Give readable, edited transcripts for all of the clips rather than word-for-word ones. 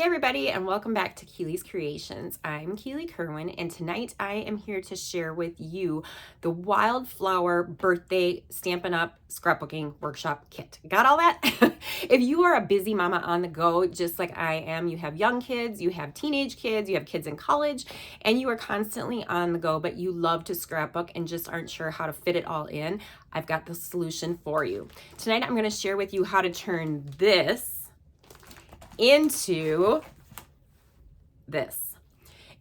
Hey everybody, and welcome back to Keely's Creations. I'm Keely Kerwin, and tonight I am here to share with you the Wildflower Birthday Stampin' Up! Scrapbooking Workshop Kit. Got all that? If you are a busy mama on the go, just like I am, you have young kids, you have teenage kids, you have kids in college, and you are constantly on the go, but you love to scrapbook and just aren't sure how to fit it all in, I've got the solution for you. Tonight I'm going to share with you how to turn this into this.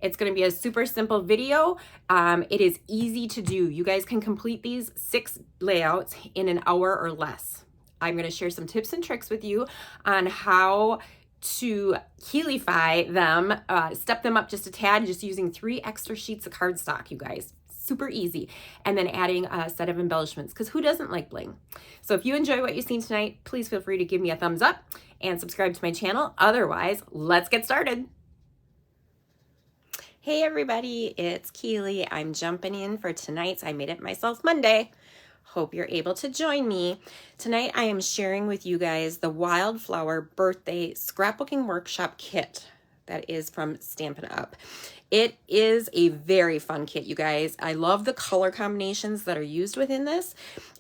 It's going to be a super simple video. It is easy to do. You guys can complete these 6 layouts in an hour or less. I'm going to share some tips and tricks with you on how to Keelyfy them, step them up just a tad, just using 3 extra sheets of cardstock, you guys. Super easy. And then adding a set of embellishments, because who doesn't like bling? So if you enjoy what you've seen tonight, please feel free to give me a thumbs up and subscribe to my channel. Otherwise, let's get started. Hey everybody, it's Keely. I'm jumping in for tonight's I Made It Myself Monday. Hope you're able to join me. Tonight I am sharing with you guys the Wildflower Birthday Scrapbooking Workshop Kit that is from Stampin' Up! It is a very fun kit, you guys. I love the color combinations that are used within this,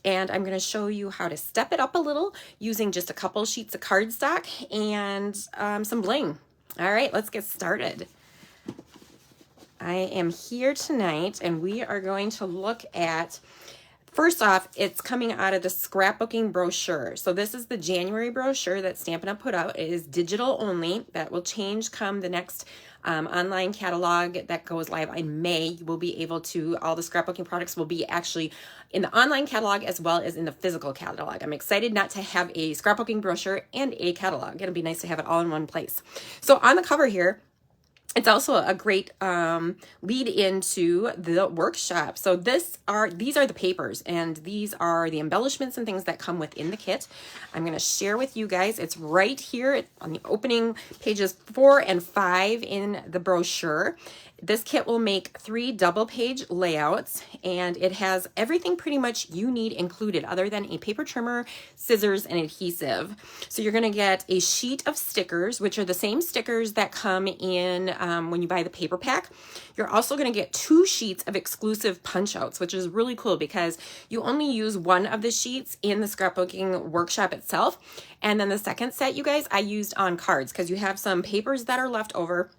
and I'm going to show you how to step it up a little using just a couple sheets of cardstock and some bling. All right, let's get started. I am here tonight, and we are going to look at, first off, it's coming out of the Scrapbooking Brochure. So this is the January brochure that Stampin' Up! Put out. It is digital only. That will change come the next online catalog that goes live in May. You will be able to, all the scrapbooking products will be actually in the online catalog as well as in the physical catalog. I'm excited not to have a scrapbooking brochure and a catalog. It'll be nice to have it all in one place. So on the cover here, it's also a great lead into the workshop. So these are the papers, and these are the embellishments and things that come within the kit. I'm going to share with you guys. It's right here on the opening pages 4 and 5 in the brochure. This kit will make 3 double-page layouts, and it has everything pretty much you need included other than a paper trimmer, scissors, and adhesive. So you're going to get a sheet of stickers, which are the same stickers that come in when you buy the paper pack. You're also going to get 2 sheets of exclusive punch-outs, which is really cool because you only use one of the sheets in the scrapbooking workshop itself. And then the second set, you guys, I used on cards because you have some papers that are left over.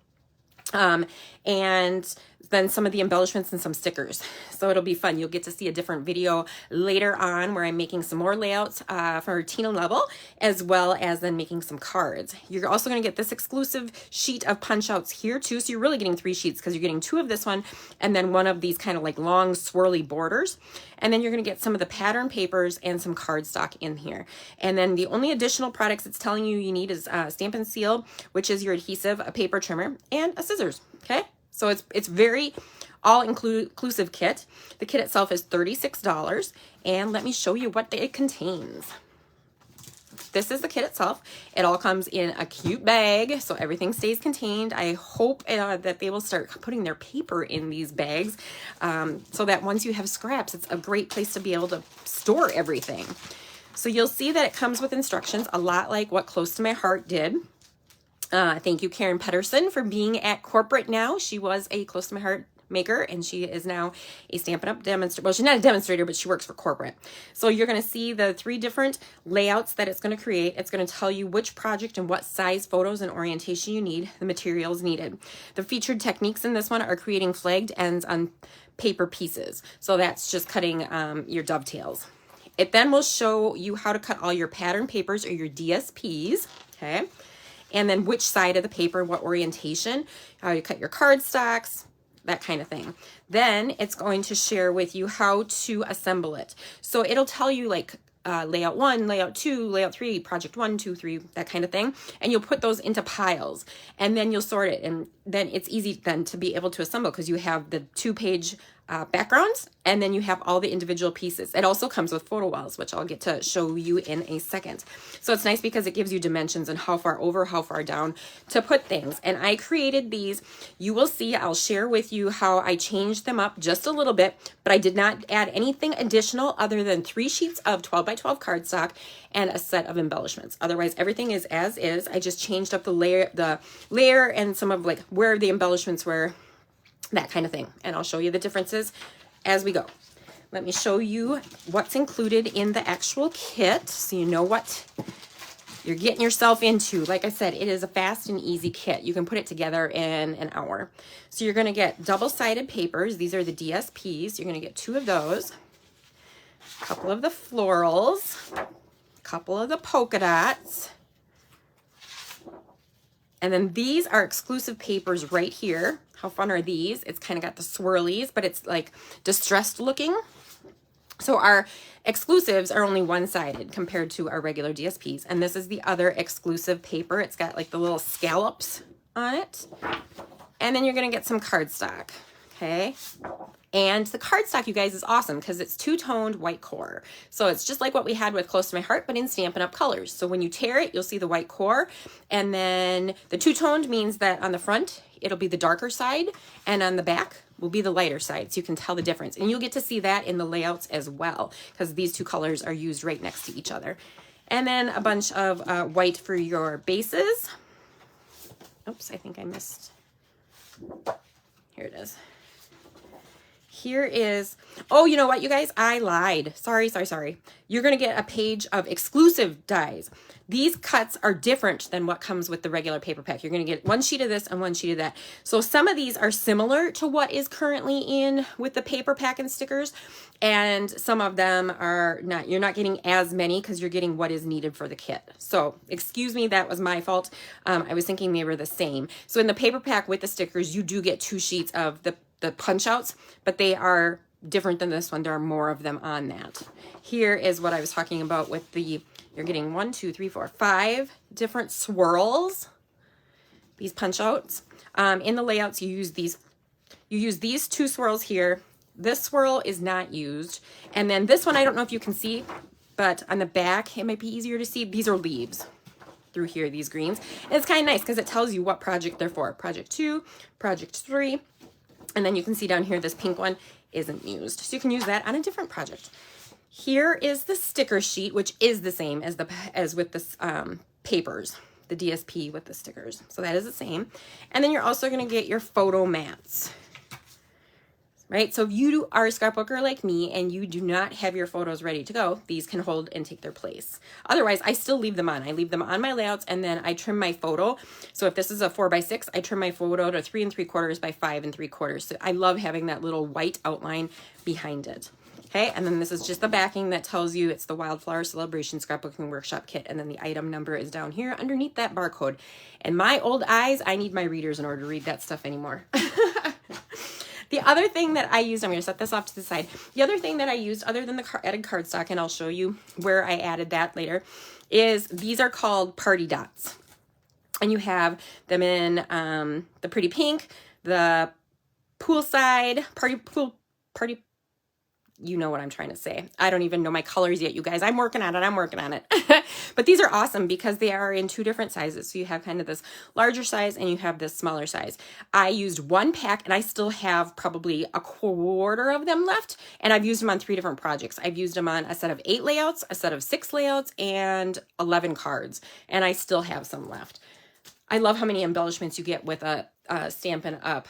And then some of the embellishments and some stickers. So it'll be fun. You'll get to see a different video later on where I'm making some more layouts for Teen Level, as well as then making some cards. You're also going to get this exclusive sheet of punch outs here too. So you're really getting 3 sheets because you're getting 2 of this one and then 1 of these kind of like long swirly borders. And then you're going to get some of the pattern papers and some cardstock in here. And then the only additional products it's telling you you need is Stampin' Seal, which is your adhesive, a paper trimmer, and a scissors. Okay. So it's very all-inclusive kit. The kit itself is $36, and let me show you what it contains. This is the kit itself. It all comes in a cute bag, so everything stays contained. I hope that they will start putting their paper in these bags so that once you have scraps, it's a great place to be able to store everything. So you'll see that it comes with instructions, a lot like what Close to My Heart did. Thank you, Karen Pedersen, for being at corporate now. She was a Close to My Heart maker, and she is now a Stampin' Up! Demonstrator. Well, she's not a demonstrator, but she works for corporate. So you're going to see the 3 different layouts that it's going to create. It's going to tell you which project and what size photos and orientation you need, the materials needed. The featured techniques in this one are creating flagged ends on paper pieces. So that's just cutting your dovetails. It then will show you how to cut all your pattern papers or your DSPs, okay? And then which side of the paper, what orientation, how you cut your cardstocks, that kind of thing. Then it's going to share with you how to assemble it. So it'll tell you like layout 1, layout 2, layout 3, project 1, 2, 3, that kind of thing. And you'll put those into piles, and then you'll sort it. And then it's easy then to be able to assemble because you have the 2-page backgrounds, and then you have all the individual pieces. It also comes with photo walls, which I'll get to show you in a second. So it's nice because it gives you dimensions and how far over, how far down to put things. And I created these. You will see, I'll share with you how I changed them up just a little bit, but I did not add anything additional other than 3 sheets of 12 by 12 cardstock and a set of embellishments. Otherwise, everything is as is. I just changed up the layer and some of like where the embellishments were, that kind of thing. And I'll show you the differences as we go. Let me show you what's included in the actual kit so you know what you're getting yourself into. Like I said, it is a fast and easy kit. You can put it together in an hour. So you're going to get double-sided papers. These are the DSPs. You're going to get 2 of those, a couple of the florals, a couple of the polka dots, and then these are exclusive papers right here. How fun are these? It's kind of got the swirlies, but it's like distressed looking. So our exclusives are only one-sided compared to our regular DSPs. And this is the other exclusive paper. It's got like the little scallops on it. And then you're going to get some cardstock. Okay. And the cardstock, you guys, is awesome because it's 2-toned white core. So it's just like what we had with Close to My Heart, but in Stampin' Up! Colors. So when you tear it, you'll see the white core. And then the 2-toned means that on the front, it'll be the darker side. And on the back will be the lighter side. So you can tell the difference. And you'll get to see that in the layouts as well because these 2 colors are used right next to each other. And then a bunch of white for your bases. Oops, I think I missed. Here it is. Here is, oh, you know what, you guys? I lied. Sorry. You're going to get a page of exclusive dies. These cuts are different than what comes with the regular paper pack. You're going to get 1 sheet of this and 1 sheet of that. So some of these are similar to what is currently in with the paper pack and stickers. And some of them are not. You're not getting as many because you're getting what is needed for the kit. So excuse me, that was my fault. I was thinking they were the same. So in the paper pack with the stickers, you do get 2 sheets of the punch outs, but they are different than this one. There are more of them on that. Here is what I was talking about with the, you're getting 1, 2, 3, 4, 5 different swirls, these punch outs. In the layouts, you use these 2 swirls here. This swirl is not used. And then this one, I don't know if you can see, but on the back, it might be easier to see. These are leaves through here, these greens. And it's kind of nice because it tells you what project they're for. Project 2, project 3. And then you can see down here, this pink one isn't used. So you can use that on a different project. Here is the sticker sheet, which is the same as with the papers, the DSP with the stickers. So that is the same. And then you're also going to get your photo mats. Right? So if you are a scrapbooker like me and you do not have your photos ready to go, these can hold and take their place. Otherwise, I still leave them on. I leave them on my layouts and then I trim my photo. So if this is a 4x6, I trim my photo to 3 3/4 by 5 3/4. So I love having that little white outline behind it. Okay, and then this is just the backing that tells you it's the Wildflower Celebration Scrapbooking Workshop Kit, and then the item number is down here underneath that barcode. And my old eyes, I need my readers in order to read that stuff anymore. The other thing that I used, I'm going to set this off to the side. The other thing that I used, other than the added cardstock, and I'll show you where I added that later, is these are called party dots. And you have them in the pretty pink, the poolside, party, you know what I'm trying to say. I don't even know my colors yet, you guys. I'm working on it. But these are awesome because they are in 2 different sizes. So you have kind of this larger size and you have this smaller size. I used 1 pack and I still have probably a 1/4 of them left. And I've used them on 3 different projects. I've used them on a set of 8 layouts, a set of 6 layouts, and 11 cards. And I still have some left. I love how many embellishments you get with a Stampin' Up!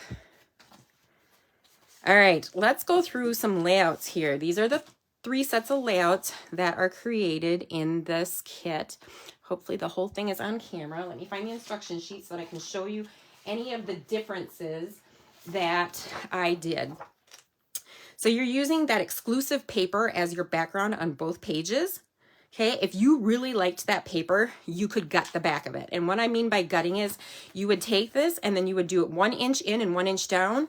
All right, let's go through some layouts here. These are the 3 sets of layouts that are created in this kit. Hopefully the whole thing is on camera. Let me find the instruction sheet so that I can show you any of the differences that I did. So you're using that exclusive paper as your background on both pages. Okay, if you really liked that paper, you could gut the back of it. And what I mean by gutting is you would take this and then you would do it 1 inch in and 1 inch down,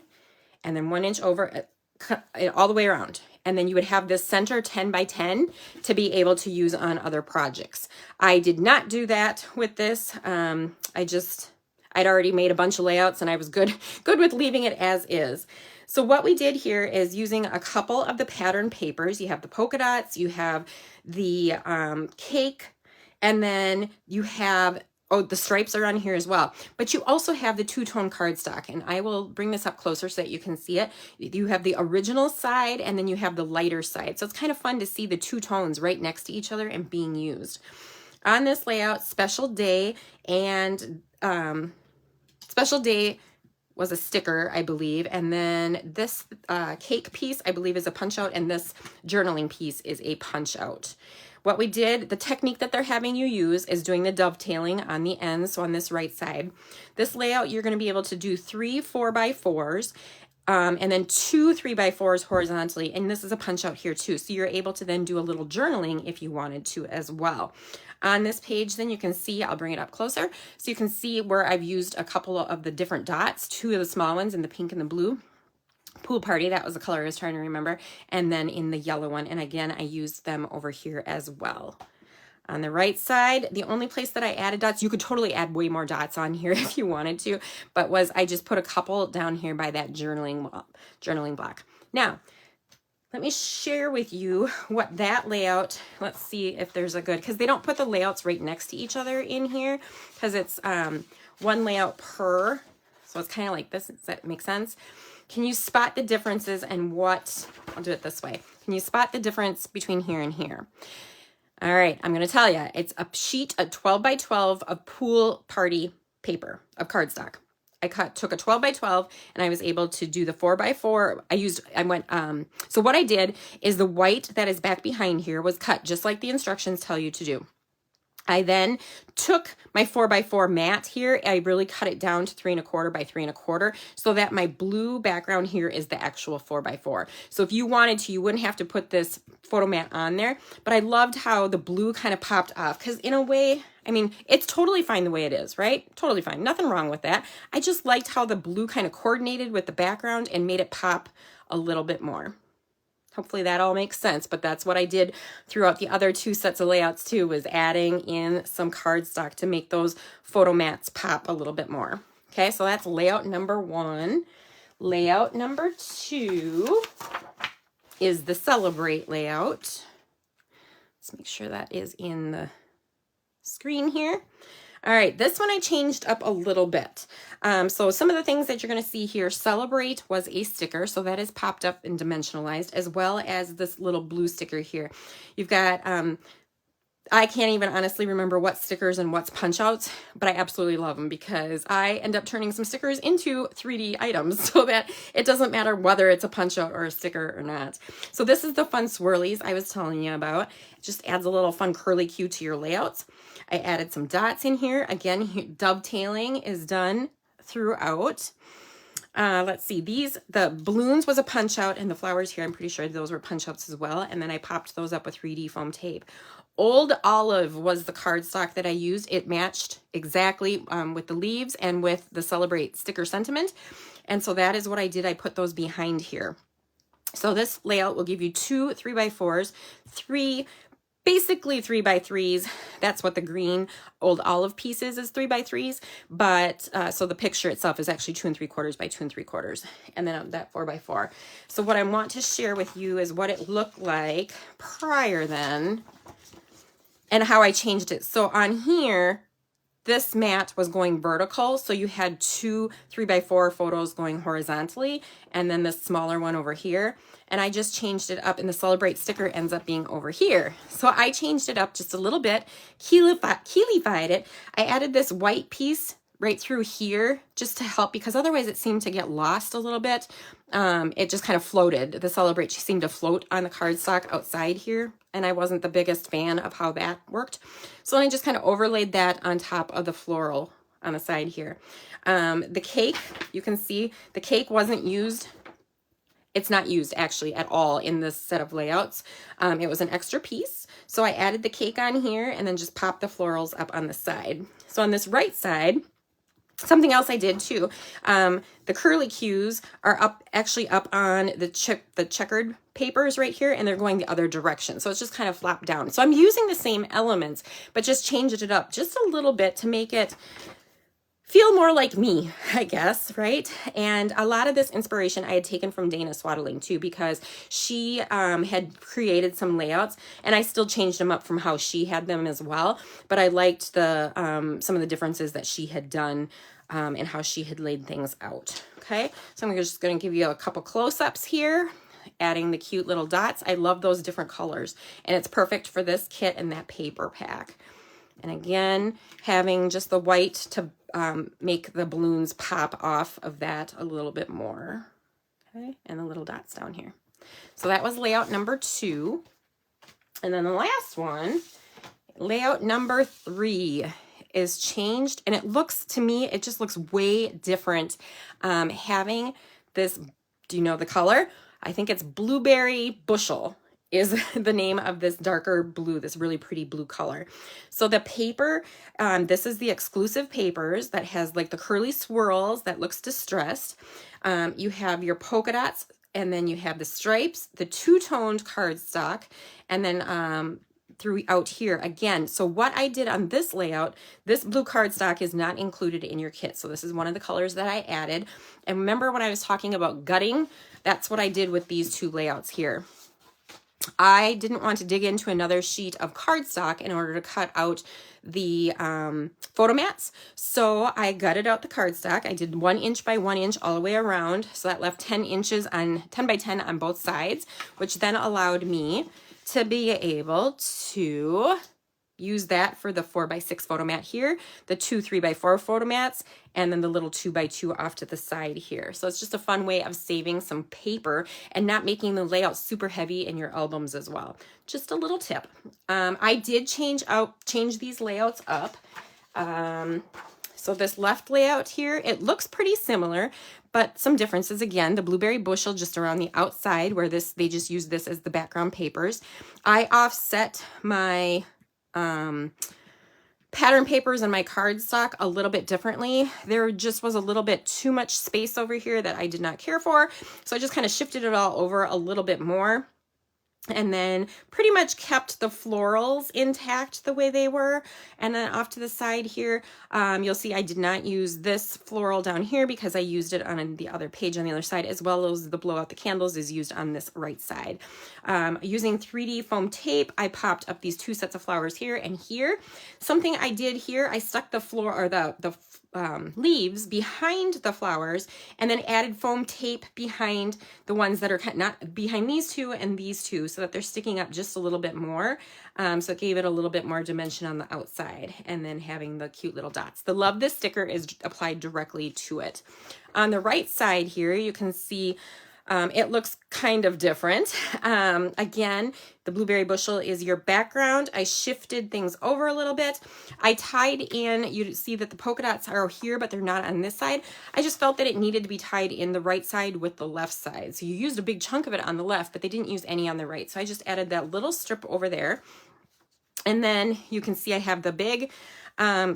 and then 1 inch over all the way around. And then you would have this center 10 by 10 to be able to use on other projects. I did not do that with this. I'd already made a bunch of layouts and I was good with leaving it as is. So what we did here is using a couple of the pattern papers. You have the polka dots, you have the cake, and then you have, oh, the stripes are on here as well. But you also have the two-tone cardstock, and I will bring this up closer so that you can see it. You have the original side, and then you have the lighter side. So it's kind of fun to see the two tones right next to each other and being used. On this layout, Special Day and Special Day was a sticker, I believe, and then this cake piece, I believe, is a punch out, and this journaling piece is a punch out. What we did, the technique that they're having you use is doing the dovetailing on the ends, so on this right side. This layout, you're going to be able to do 3 4x4s, and then 2 3x4s horizontally, and this is a punch out here too, so you're able to then do a little journaling if you wanted to as well. On this page, then you can see, I'll bring it up closer, so you can see where I've used a couple of the different dots, 2 of the small ones in the pink and the blue. Pool Party, that was the color I was trying to remember, and then in the yellow one, and again, I used them over here as well. On the right side, the only place that I added dots, you could totally add way more dots on here if you wanted to, but was I just put a couple down here by that journaling block. Now, let me share with you what that layout, let's see if there's a good, because they don't put the layouts right next to each other in here, because it's one layout per, so it's kind of like this. Does that make sense? Can you spot the differences and what, I'll do it this way. Can you spot the difference between here and here? All right, I'm going to tell you, it's a sheet, a 12 by 12 of Pool Party paper, of cardstock. I took a 12 by 12 and I was able to do the 4 by 4. So what I did is the white that is back behind here was cut just like the instructions tell you to do. I then took my 4 by 4 mat here. I really cut it down to 3 1/4 by 3 1/4 so that my blue background here is the actual 4 by 4. So if you wanted to, you wouldn't have to put this photo mat on there, but I loved how the blue kind of popped off because in a way, I mean, it's totally fine the way it is, right? Totally fine. Nothing wrong with that. I just liked how the blue kind of coordinated with the background and made it pop a little bit more. Hopefully that all makes sense, but that's what I did throughout the other 2 sets of layouts too, was adding in some cardstock to make those photo mats pop a little bit more. Okay, so that's layout number 1. Layout number 2 is the Celebrate layout. Let's make sure that is in the screen here. All right, this one I changed up a little bit. So some of the things that you're going to see here, Celebrate was a sticker, so that is popped up and dimensionalized, as well as this little blue sticker here. You've got, I can't even honestly remember what stickers and what's punch outs, but I absolutely love them because I end up turning some stickers into 3D items so that it doesn't matter whether it's a punch out or a sticker or not. So this is the fun swirlies I was telling you about. It just adds a little fun curly cue to your layouts. I added some dots in here. Again, dovetailing is done throughout. Let's see, the balloons was a punch out, and the flowers here, I'm pretty sure those were punch outs as well. And then I popped those up with 3D foam tape. Old Olive was the cardstock that I used. It matched exactly with the leaves and with the Celebrate sticker sentiment. And so that is what I did. I put those behind here. So this layout will give you 2 3x4s, 3 basically 3x3s. That's what the green Old Olive piece is 3x3s. But so the picture itself is actually 2 3/4 by 2 3/4, and then that 4x4. So what I want to share with you is what it looked like prior then, and how I changed it. So on here, this mat was going vertical, so you had 2 3x4 photos going horizontally, and then the smaller one over here. And I just changed it up, and the Celebrate sticker ends up being over here. So I changed it up just a little bit, keelified it. I added this white piece right through here just to help, because otherwise it seemed to get lost a little bit. It just kind of floated. The Celebrate seemed to float on the cardstock outside here, and I wasn't the biggest fan of how that worked. So I just kind of overlaid that on top of the floral on the side here. The cake, you can see the cake wasn't used. It's not used actually at all in this set of layouts. It was an extra piece. So I added the cake on here and then just popped the florals up on the side. So on this right side, something else I did too, the curly cues are actually up on the checkered papers right here, and they're going the other direction. So it's just kind of flopped down. So I'm using the same elements, but just changed it up just a little bit to make it feel more like me, I guess, right? And a lot of this inspiration I had taken from Dana Swaddling too, because she had created some layouts, and I still changed them up from how she had them as well. But I liked the some of the differences that she had done and how she had laid things out. Okay, so I'm just going to give you a couple close-ups here, adding the cute little dots. I love those different colors, and it's perfect for this kit and that paper pack. And again, having just the white to make the balloons pop off of that a little bit more. Okay, and the little dots down here. So that was layout number 2. And then the last one, layout number 3, is changed. And it looks, to me, it just looks way different. Having this, do you know the color? I think it's Blueberry Bushel is the name of this darker blue, this really pretty blue color. So the paper, this is the exclusive papers that has like the curly swirls that looks distressed. You have your polka dots, and then you have the stripes, the two-toned cardstock, and then throughout here again. So what I did on this layout, this blue cardstock is not included in your kit. So this is one of the colors that I added. And remember when I was talking about gutting, that's what I did with these 2 layouts here. I didn't want to dig into another sheet of cardstock in order to cut out the photo mats. So I gutted out the cardstock. I did 1 inch by 1 inch all the way around. So that left 10 inches on 10 by 10 on both sides, which then allowed me to be able to use that for the 4 by 6 photo mat here, the 2 3 by 4 photo mats, and then the little 2 by 2 off to the side here. So it's just a fun way of saving some paper and not making the layout super heavy in your albums as well. Just a little tip. I did change these layouts up. So this left layout here, it looks pretty similar, but some differences. Again, the Blueberry Bushel just around the outside, where they just use this as the background papers. I offset my pattern papers and my cardstock a little bit differently. There just was a little bit too much space over here that I did not care for, so I just kind of shifted it all over a little bit more, and then pretty much kept the florals intact the way they were. And then off to the side here, you'll see I did not use this floral down here because I used it on the other page on the other side, as well as the blow out the candles is used on this right side. Using 3D foam tape, I popped up these 2 sets of flowers here and here. Something I did here, I stuck the leaves behind the flowers, and then added foam tape behind the ones that are not behind these 2 and these 2, so that they're sticking up just a little bit more. So it gave it a little bit more dimension on the outside, and then having the cute little dots. The Love This sticker is applied directly to it. On the right side here, you can see it looks kind of different. Again, the Blueberry Bushel is your background. I shifted things over a little bit. I tied in, you see that the polka dots are here, but they're not on this side. I just felt that it needed to be tied in the right side with the left side. So you used a big chunk of it on the left, but they didn't use any on the right. So I just added that little strip over there. And then you can see I have the big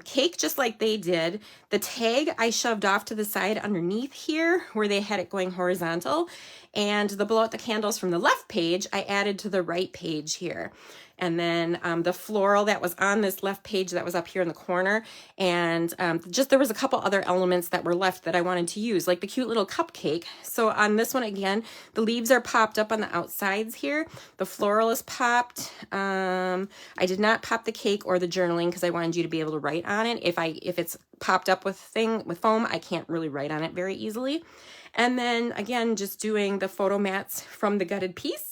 cake just like they did. The tag I shoved off to the side underneath here where they had it going horizontal, and the blow out the candles from the left page I added to the right page here. And then the floral that was on this left page that was up here in the corner, and just there was a couple other elements that were left that I wanted to use, like the cute little cupcake. So on this one, again, the leaves are popped up on the outsides here. The floral is popped. I did not pop the cake or the journaling because I wanted you to be able to write on it. If it's popped up with foam, I can't really write on it very easily. And then again, just doing the photo mats from the gutted piece,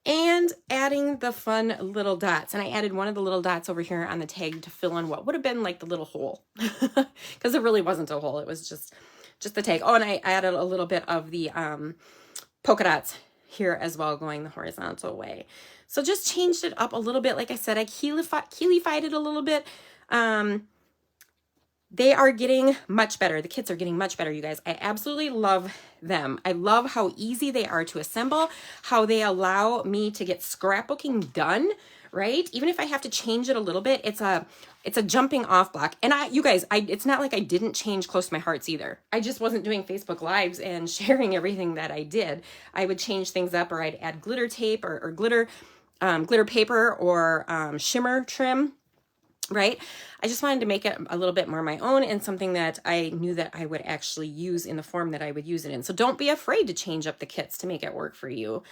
and adding the fun little dots. And I added one of the little dots over here on the tag to fill in what would have been like the little hole, because it really wasn't a hole. It was just the tag. Oh, and I added a little bit of the polka dots here as well, going the horizontal way. So just changed it up a little bit. Like I said, I keelified it a little bit. They are getting much better. The kits are getting much better, you guys. I absolutely love them. I love how easy they are to assemble, how they allow me to get scrapbooking done, right? Even if I have to change it a little bit, it's a jumping off block. And you guys, it's not like I didn't change Close to My Hearts either. I just wasn't doing Facebook Lives and sharing everything that I did. I would change things up, or I'd add glitter tape or glitter paper or shimmer trim. right? I just wanted to make it a little bit more my own and something that I knew that I would actually use in the form that I would use it in. So don't be afraid to change up the kits to make it work for you.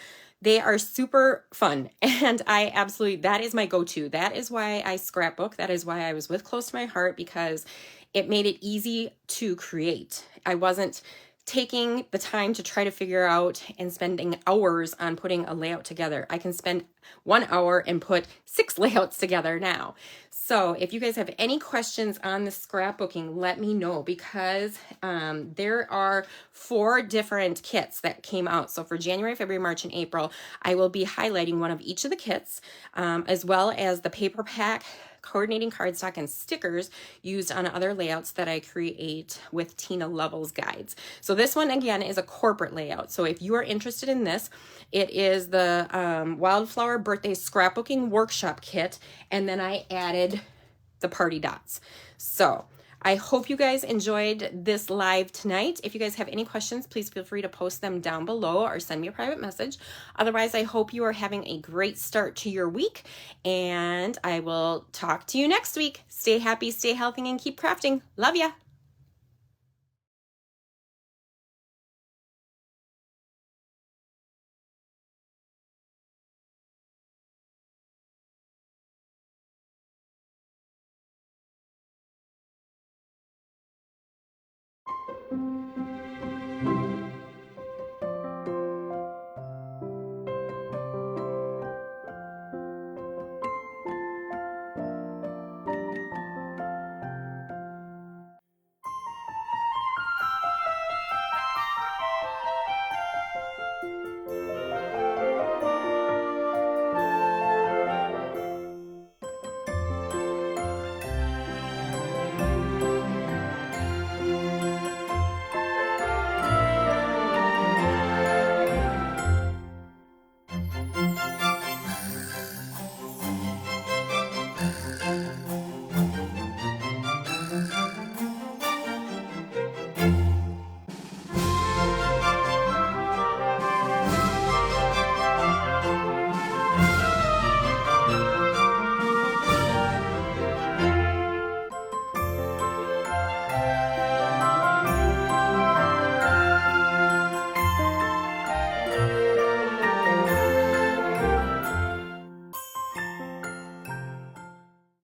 They are super fun, and I absolutely, that is my go-to. That is why I scrapbook. That is why I was with Close to My Heart, because it made it easy to create. I wasn't taking the time to try to figure out and spending hours on putting a layout together. I can spend 1 hour and put 6 layouts together now. So if you guys have any questions on the scrapbooking, let me know, because there are 4 different kits that came out. So for January, February, March, and April, I will be highlighting one of each of the kits, as well as the paper pack, coordinating cardstock, and stickers used on other layouts that I create with Tina Lovell's guides. So this one, again, is a corporate layout. So if you are interested in this, it is the Wildflower Birthday Scrapbooking Workshop Kit, and then I added the party dots. So I hope you guys enjoyed this live tonight. If you guys have any questions, please feel free to post them down below or send me a private message. Otherwise, I hope you are having a great start to your week, and I will talk to you next week. Stay happy, stay healthy, and keep crafting. Love ya.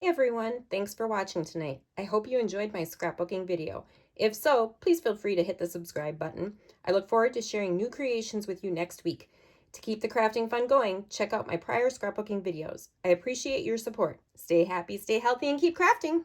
Hey everyone, thanks for watching tonight. I hope you enjoyed my scrapbooking video. If so, please feel free to hit the subscribe button. I look forward to sharing new creations with you next week. To keep the crafting fun going, check out my prior scrapbooking videos. I appreciate your support. Stay happy, stay healthy, and keep crafting!